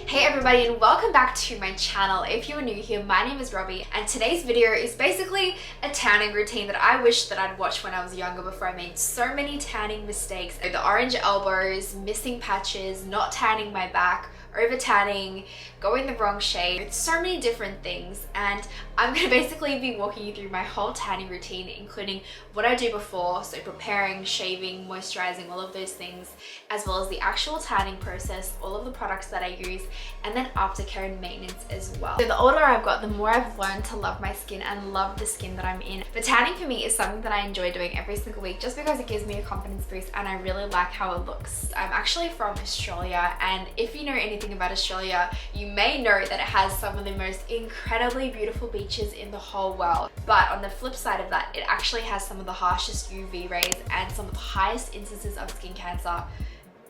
Hey everybody, and welcome back to my channel. If you're new here, my name is Robbi, and today's video is basically a tanning routine that I wish that I'd watched when I was younger before I made so many tanning mistakes. The orange elbows, missing patches, not tanning my back, over tanning, going the wrong shade, so many different things. And I'm gonna basically be walking you through my whole tanning routine, including what I do before, so preparing, shaving, moisturizing, all of those things, as well as the actual tanning process, all of the products that I use, and then aftercare and maintenance as well. So the older I've got, the more I've learned to love my skin and love the skin that I'm in. But tanning for me is something that I enjoy doing every single week just because it gives me a confidence boost and I really like how it looks. I'm actually from Australia, and if you know anything about Australia, you may know that it has some of the most incredibly beautiful beaches in the whole world. But on the flip side of that, it actually has some of the harshest UV rays and some of the highest instances of skin cancer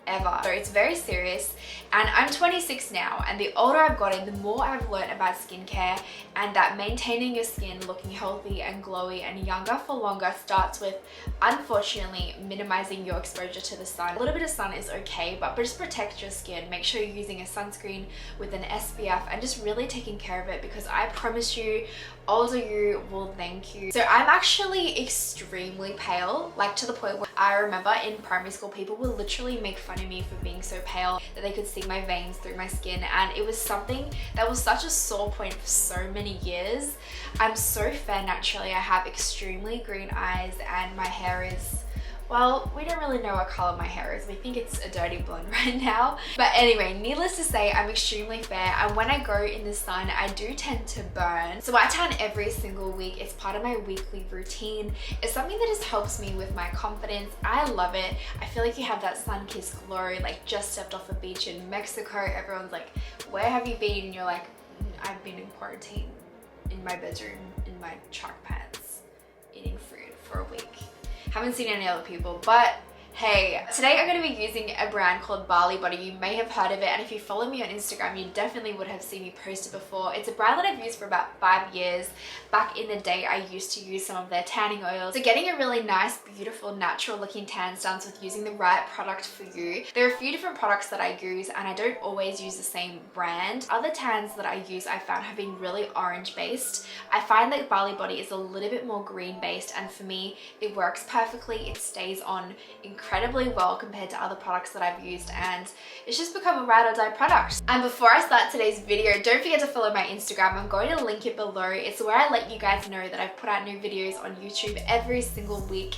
ever. So it's very serious, and I'm 26 now, and the older I've gotten, the more I've learned about skincare and that maintaining your skin looking healthy and glowy and younger for longer starts with, unfortunately, minimizing your exposure to the sun. A little bit of sun is okay, but just protect your skin. Make sure you're using a sunscreen with an SPF and just really taking care of it, because I promise you, older you will thank you. So I'm actually extremely pale, like to the point where I remember in primary school people would literally make fun of me for being so pale that they could see my veins through my skin, and it was something that was such a sore point for so many years. I'm so fair naturally. I have extremely green eyes and my hair is, well, we don't really know what color my hair is. We think it's a dirty blonde right now. But anyway, needless to say, I'm extremely fair, and when I go in the sun, I do tend to burn. So I tan every single week. It's part of my weekly routine. It's something that just helps me with my confidence. I love it. I feel like you have that sun-kissed glow, like just stepped off a beach in Mexico. Everyone's like, where have you been? And you're like, I've been in quarantine in my bedroom, in my track pants, eating food for a week. Haven't seen any other people, but hey, today I'm going to be using a brand called Bali Body. You may have heard of it, and if you follow me on Instagram, you definitely would have seen me post it before. It's a brand that I've used for about 5 years. Back in the day, I used to use some of their tanning oils. So getting a really nice, beautiful, natural looking tan starts with using the right product for you. There are a few different products that I use, and I don't always use the same brand. Other tans that I use I found have been really orange based. I find that Bali Body is a little bit more green based, and for me, it works perfectly. It stays on incredibly well compared to other products that I've used, and it's just become a ride or die product. And before I start today's video, don't forget to follow my Instagram. I'm going to link it below. It's where I let you guys know that I've put out new videos on YouTube every single week.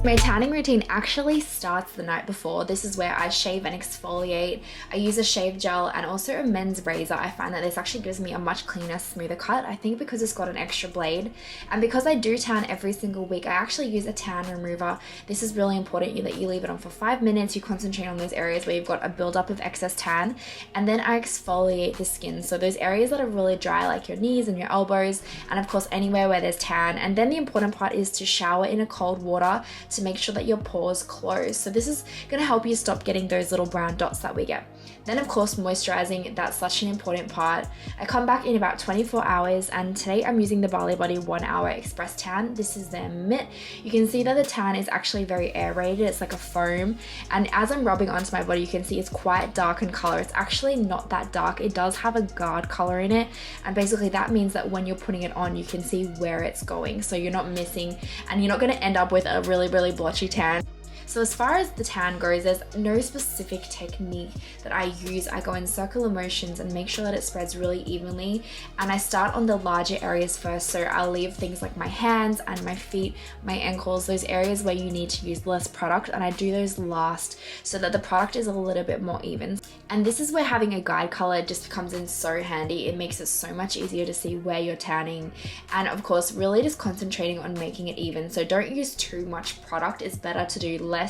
My tanning routine actually starts the night before. This is where I shave and exfoliate. I use a shave gel and also a men's razor. I find that this actually gives me a much cleaner, smoother cut. I think because it's got an extra blade. And because I do tan every single week, I actually use a tan remover. This is really important that you leave it on for 5 minutes. You concentrate on those areas where you've got a buildup of excess tan. And then I exfoliate the skin. So those areas that are really dry, like your knees and your elbows, and of course anywhere where there's tan. And then the important part is to shower in a cold water to make sure that your pores close. So this is going to help you stop getting those little brown dots that we get. Then of course moisturizing, that's such an important part. I come back in about 24 hours, and today I'm using the Bali Body 1 Hour Express Tan. This is their mitt. You can see that the tan is actually very aerated. It's like a foam, and as I'm rubbing onto my body, you can see it's quite dark in color. It's actually not that dark. It does have a guard color in it, and basically that means that when you're putting it on, you can see where it's going, so you're not missing and you're not going to end up with a really blotchy tan. So as far as the tan goes, there's no specific technique that I use. I go in circular motions and make sure that it spreads really evenly. And I start on the larger areas first. So I'll leave things like my hands and my feet, my ankles, those areas where you need to use less product. And I do those last so that the product is a little bit more even. And this is where having a guide color just comes in so handy. It makes it so much easier to see where you're tanning. And of course, really just concentrating on making it even. So don't use too much product. It's better to do less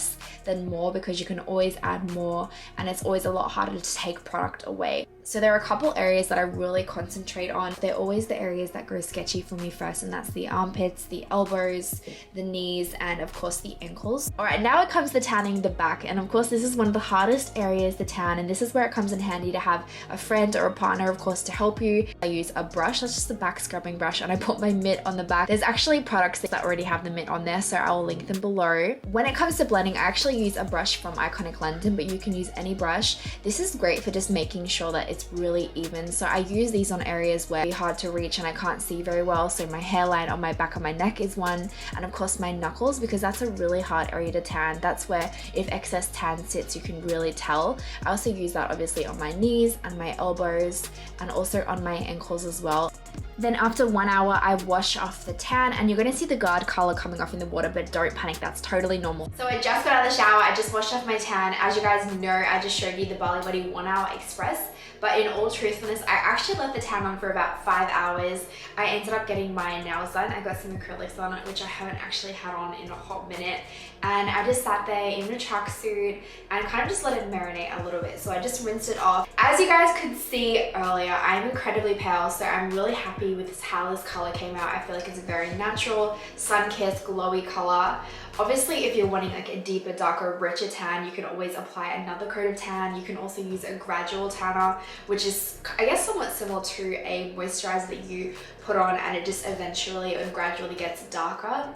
than more, because you can always add more, and it's always a lot harder to take product away. So there are a couple areas that I really concentrate on. They're always the areas that go sketchy for me first, and that's the armpits, the elbows, the knees, and of course the ankles. All right, now it comes to tanning the back. And of course, this is one of the hardest areas to tan, and this is where it comes in handy to have a friend or a partner, of course, to help you. I use a brush, that's just a back scrubbing brush, and I put my mitt on the back. There's actually products that already have the mitt on there, so I'll link them below. When it comes to blending, I actually use a brush from Iconic London, but you can use any brush. This is great for just making sure that it's really even. So I use these on areas where it's hard to reach and I can't see very well. So my hairline on my back of my neck is one, and of course my knuckles, because that's a really hard area to tan. That's where if excess tan sits, you can really tell. I also use that obviously on my knees and my elbows, and also on my ankles as well. Then after 1 hour, I wash off the tan, and you're gonna see the guard color coming off in the water, but don't panic, that's totally normal. So I just got out of the shower, I just washed off my tan. As you guys know, I just showed you the Bali Body 1 hour express, but in all truthfulness, I actually left the tan on for about 5 hours. I ended up getting my nails done. I got some acrylics on it, which I haven't actually had on in a hot minute. And I just sat there in a tracksuit and kind of just let it marinate a little bit. So I just rinsed it off. As you guys could see earlier, I'm incredibly pale, so I'm really happy with how this color came out. I feel like it's a very natural, sun-kissed, glowy color. Obviously, if you're wanting like a deeper, darker, richer tan, you can always apply another coat of tan. You can also use a gradual tanner, which is, I guess, somewhat similar to a moisturizer that you put on and it just eventually and gradually gets darker.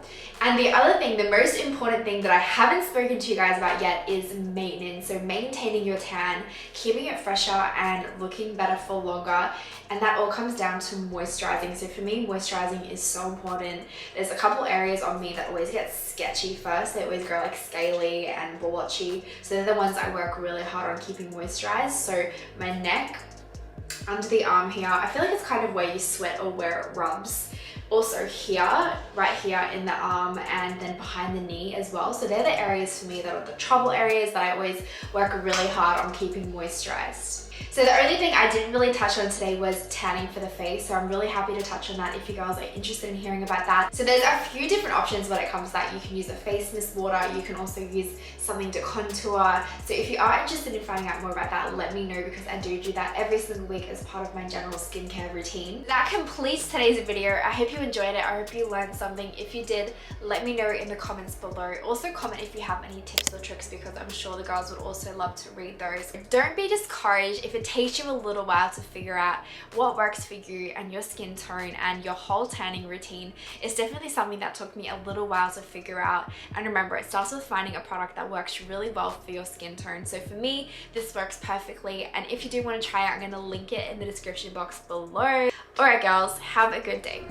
And the other thing, the most important thing that I haven't spoken to you guys about yet is maintenance. So maintaining your tan, keeping it fresher and looking better for longer. And that all comes down to moisturizing. So for me, moisturizing is so important. There's a couple areas on me that always get sketchy first. They always go like scaly and blotchy. So they're the ones I work really hard on keeping moisturized. So my neck, under the arm here, I feel like it's kind of where you sweat or where it rubs. Also here, right here in the arm, and then behind the knee as well. So they're the areas for me that are the trouble areas that I always work really hard on keeping moisturized. So the only thing I didn't really touch on today was tanning for the face. So I'm really happy to touch on that if you girls are interested in hearing about that. So there's a few different options when it comes to that. You can use a face mist water. You can also use something to contour. So if you are interested in finding out more about that, let me know, because I do that every single week as part of my general skincare routine. That completes today's video. I hope you enjoyed it. I hope you learned something. If you did, let me know in the comments below. Also comment if you have any tips or tricks, because I'm sure the girls would also love to read those. Don't be discouraged if it takes you a little while to figure out what works for you and your skin tone and your whole tanning routine. It's definitely something that took me a little while to figure out. And remember, it starts with finding a product that works really well for your skin tone. So for me, this works perfectly. And if you do want to try it, I'm going to link it in the description box below. Alright girls, have a good day.